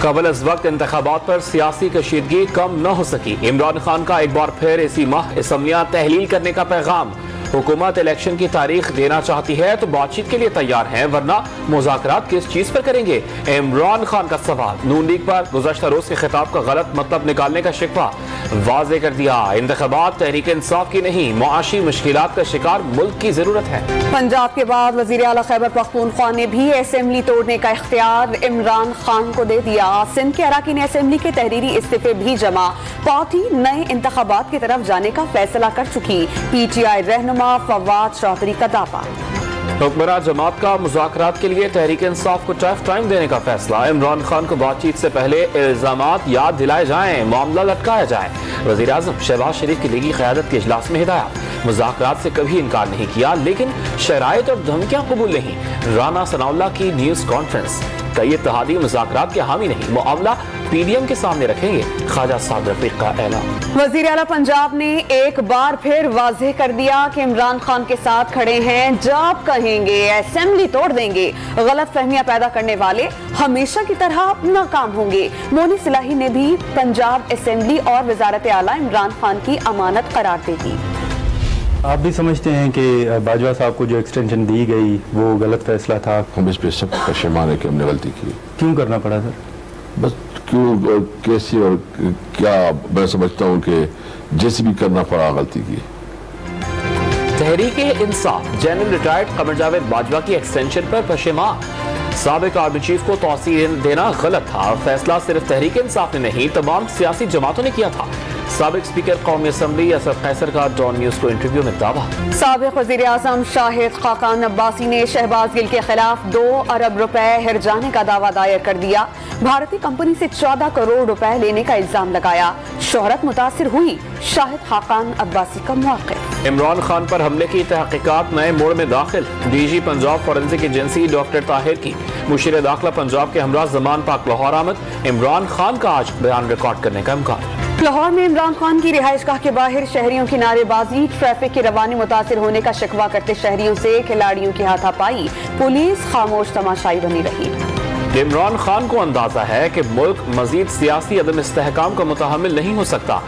قبل از وقت انتخابات پر سیاسی کشیدگی کم نہ ہو سکی، عمران خان کا ایک بار پھر اسی ماہ اسمبلیاں تحلیل کرنے کا پیغام۔ حکومت الیکشن کی تاریخ دینا چاہتی ہے تو بات چیت کے لیے تیار ہیں، ورنہ مذاکرات کس چیز پر کریں گے؟ عمران خان کا سوال۔ نون لیگ پر گزشتہ روز کے خطاب کا غلط مطلب نکالنے کا شکوہ واضح کر دیا۔ انتخابات تحریک انصاف کی نہیں، معاشی مشکلات کا شکار ملک کی ضرورت ہے۔ پنجاب کے بعد وزیر اعلیٰ خیبر پختونخوا نے بھی اسمبلی توڑنے کا اختیار عمران خان کو دے دیا۔ سندھ کے اراکین اسمبلی کے تحریری استعفے بھی جمع، پارٹی نئے انتخابات کی طرف جانے کا فیصلہ کر چکی۔ پی ٹی آئی رہنما فواد چودھری کا دعویٰ۔ حکمراں جماعت کا مذاکرات کے لیے تحریک انصاف کو ٹائم دینے کا فیصلہ۔ عمران خان کو بات چیت سے پہلے الزامات یاد دلائے جائیں، معاملہ لٹکایا جائے۔ وزیر اعظم شہباز شریف کی لیگی قیادت کے اجلاس میں ہدایت، مذاکرات سے کبھی انکار نہیں کیا، لیکن شرائط اور دھمکیاں قبول نہیں۔ رانا ثناء اللہ کی نیوز کانفرنس، کئی اتحادی مذاکرات کے حامی نہیں، معاملہ پی ڈی ایم کے سامنے رکھیں گے، خواجہ سعد رفیق کا اعلان۔ وزیر اعلیٰ پنجاب نے ایک بار پھر واضح کر دیا کہ عمران خان کے ساتھ کھڑے ہیں، جب کہیں گے اسمبلی توڑ دیں گے۔ غلط فہمیاں پیدا کرنے والے ہمیشہ کی طرح ناکام ہوں گے۔ مونی صلاحی نے بھی پنجاب اسمبلی اور وزارت اعلیٰ عمران خان کی امانت قرار دے دی۔ آپ بھی سمجھتے ہیں کہ باجوہ صاحب کو جو ایکسٹینشن دی گئی وہ غلط فیصلہ تھا؟ ہم اس پہ سب پشیمان ہے کہ ہم نے غلطی کی۔ کیوں کرنا پڑا سر؟ بس کیوں، کیسی اور کیا، میں سمجھتا ہوں کہ جیسے بھی کرنا پڑا غلطی کی۔ تحریک انصاف جنرل ریٹائرڈ قمر جاوید باجوہ کی ایکسٹینشن پر پشیمان۔ سابق آرمی چیف کو توسیع دینا غلط تھا، فیصلہ صرف تحریک انصاف نے نہیں تمام سیاسی جماعتوں نے کیا تھا۔ سابق اسپیکر قومی اسمبلی اسد قیصر کا ڈان نیوز کو انٹرویو میں دعویٰ۔ سابق وزیر اعظم شاہد خاقان عباسی نے شہباز گل کے خلاف 2 ارب روپے ہرجانے کا دعویٰ دائر کر دیا۔ بھارتی کمپنی سے 14 کروڑ روپے لینے کا الزام لگایا۔ شہرت متاثر ہوئی، شاہد خاقان عباسی کا موقف۔ عمران خان پر حملے کی تحقیقات نئے موڑ میں داخل، D G Punjab forensic agency doctor Tahir کی مشیر داخلہ پنجاب کے ہمراہ زمان پاک لاہور آمد۔ عمران خان کا آج بیان ریکارڈ کرنے کا امکان۔ لاہور میں عمران خان کی رہائش گاہ کے باہر شہریوں کی نعرے بازی، ٹریفک کی روانی متاثر ہونے کا شکوہ کرتے شہریوں سے کھلاڑیوں کی ہاتھا پائی، پولیس خاموش تماشائی بنی رہی۔ عمران خان کو اندازہ ہے کہ ملک مزید سیاسی عدم استحکام کا متحمل نہیں ہو سکتا۔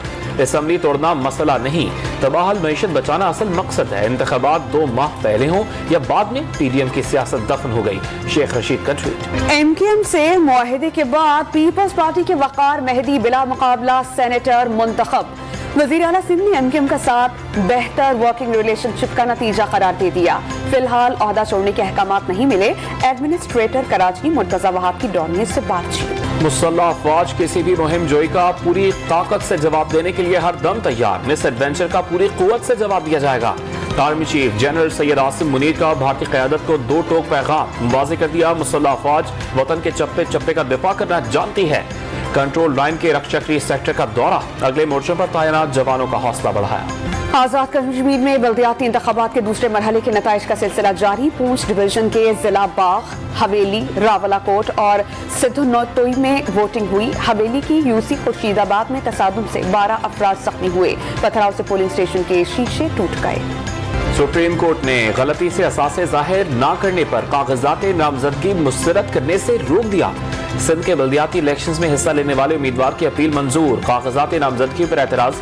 اسمبلی توڑنا مسئلہ نہیں، تباہل معیشت بچانا اصل مقصد ہے۔ انتخابات 2 ماہ پہلے ہوں یا بعد میں، پی ڈی ایم کی سیاست دفن ہو گئی۔ شیخ رشید کا ٹویٹ۔ ایم کیو ایم سے معاہدے کے بعد پیپلز پارٹی کے وقار مہدی بلا مقابلہ سینیٹر منتخب۔ وزیر اعلیٰ سندھ نے ایم کیو ایم کا ساتھ بہتر ورکنگ ریلیشن شپ کا نتیجہ قرار دے دیا۔ فی الحال عہدہ چھوڑنے کے احکامات نہیں ملے، ایڈمنسٹریٹر کراچی مرتضی وہاب کی ڈان نیوز سے بات چیت۔ مسلح افواج کسی بھی مہم جوئی کا پوری طاقت سے جواب دینے کے لیے ہر دم تیار، مس ایڈونچر کا پوری قوت سے جواب دیا جائے گا۔ Army chief general Syed Asim Munir کا بھارتی قیادت کو 2 ٹوک پیغام، واضح کر دیا مسلح افواج وطن کے چپے چپے کا دفاع کرنا جانتی ہے۔ کنٹرول لائن کے رکشکری سیکٹر کا دورہ، اگلے مورچوں پر تعینات جوانوں کا حوصلہ بڑھایا۔ آزاد کشمیر میں بلدیاتی انتخابات کے دوسرے مرحلے کے نتائج کا سلسلہ جاری۔ پونچھ ڈویژن کے ضلع باغ، حویلی، راولا کوٹ اور سدھو نوتوئی میں ووٹنگ ہوئی۔ حویلی کی یو سی خورشید آباد میں تصادم سے 12 افراد زخمی ہوئے، پتھراؤ سے پولنگ اسٹیشن کے شیشے ٹوٹ گئے۔ سپریم کورٹ نے غلطی سے اثاثے ظاہر نہ کرنے پر کاغذات نامزدگی مسترد کرنے سے روک دیا۔ سندھ کے بلدیاتی الیکشنز میں حصہ لینے والے امیدوار کی اپیل منظور، کاغذات نامزدگی پر اعتراض،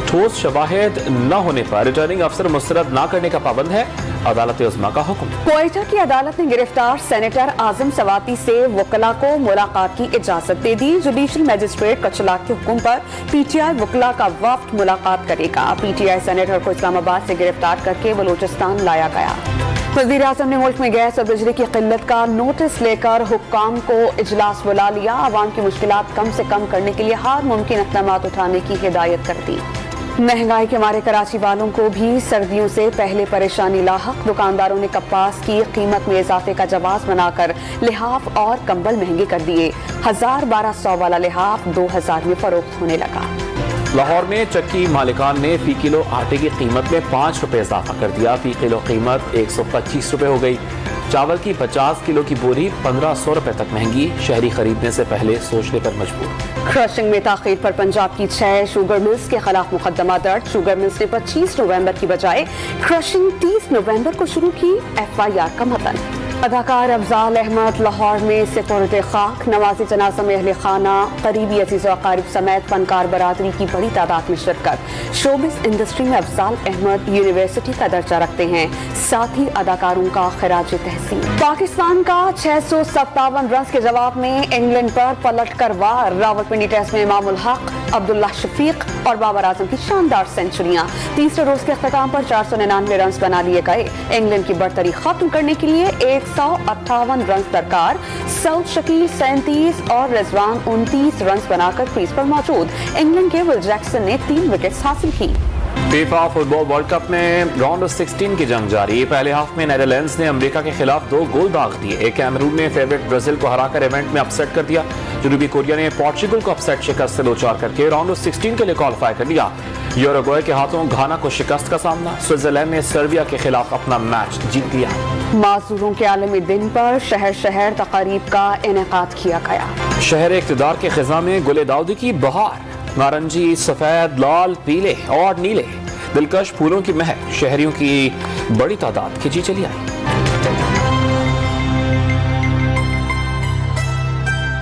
ٹھوس شواہد نہ ہونے پر ریٹرننگ افسر مسترد نہ کرنے کا پابند ہے، عدالت عظمیٰ کا حکم۔ کوئٹہ کی عدالت نے گرفتار سینیٹر اعظم سواتی سے وکلاء کو ملاقات کی اجازت دے دی۔ جوڈیشل میجسٹریٹ کچلاک کے حکم پر پی ٹی آئی وکلاء کا وفد ملاقات کرے گا۔ پی ٹی آئی سینیٹر کو اسلام آباد سے گرفتار کر کے بلوچستان لایا گیا۔ وزیر اعظم نے ملک میں گیس اور بجلی کی قلت کا نوٹس لے کر حکام کو اجلاس بلا لیا۔ عوام کی مشکلات کم سے کم کرنے کے لیے ہر ممکن اقدامات اٹھانے کی ہدایت کر دی۔ مہنگائی کے مارے کراچی والوں کو بھی سردیوں سے پہلے پریشانی لاحق، دکانداروں نے کپاس کی قیمت میں اضافے کا جواز بنا کر لحاف اور کمبل مہنگے کر دیے۔ 1200 والا لحاف 2000 میں فروخت ہونے لگا۔ لاہور میں چکی مالکان نے فی کلو آٹے کی قیمت میں 5 روپے اضافہ کر دیا، فی کلو قیمت 125 روپے ہو گئی۔ چاول کی 50 کلو کی بوری 1500 روپے تک مہنگی، شہری خریدنے سے پہلے سوچنے پر مجبور۔ کرشنگ میں تاخیر پر پنجاب کی 6 شوگر ملز کے خلاف مقدمہ درج۔ شوگر ملز نے 25 نومبر کی بجائے کرشنگ 30 نومبر کو شروع کی، ایف آئی آر کا متن۔ اداکار افضال احمد لاہور میں سپرد خاک، نماز جنازہ میں اہل خانہ، قریبی عزیز و اقارب سمیت فنکار برادری کی بڑی تعداد میں شرکت۔ شوبز انڈسٹری میں افضال احمد یونیورسٹی کا درجہ رکھتے ہیں، ساتھ ہی اداکاروں کا خراج تحسین۔ پاکستان کا 657 رنز کے جواب میں انگلینڈ پر پلٹ کر وار، راولپنڈی ٹیسٹ میں امام الحق، عبداللہ شفیق اور بابر اعظم کی شاندار سینچریاں۔ تیسرے روز کے اختتام پر 499 رنز بنا لیے گئے۔ انگلینڈ کی برتری ختم کرنے کے لیے 158 رنز درکار۔ سعود شکیل 37 اور رضوان 29 رنز بنا کر کریز پر موجود۔ انگلینڈ کے ول جیکسن نے 3 وکٹس حاصل کی۔ فیفا فٹ بال ورلڈ کپ میں راؤنڈ 16 کی جنگ جاری۔ پہلے ہاف میں نیدرلینڈز نے امریکہ کے خلاف 2 گول داغ دیے۔ کیمرون نے فیورٹ برازیل کو ہرا کر ایونٹ میں اپسیٹ کر دیا۔ جنوبی کوریا نے پورچوگل کو اپسیٹ شکست سے 2-4 کر کے راؤنڈ 16 کے لیے کوالیفائی کر لیا۔ یوروگوئے کے ہاتھوں گھانا کو شکست کا سامنا۔ سوئٹزرلینڈ نے سربیا کے خلاف اپنا میچ جیت لیا۔ معذوروں کے عالمی دن پر شہر شہر تقاریب کا انعقاد کیا گیا۔ شہر اقتدار کے خزاں میں گل داؤدی کی بہار، نارنجی، سفید، لال، پیلے اور نیلے دلکش پھولوں کی مہک، شہریوں کی بڑی تعداد کھینچی چلی آئی۔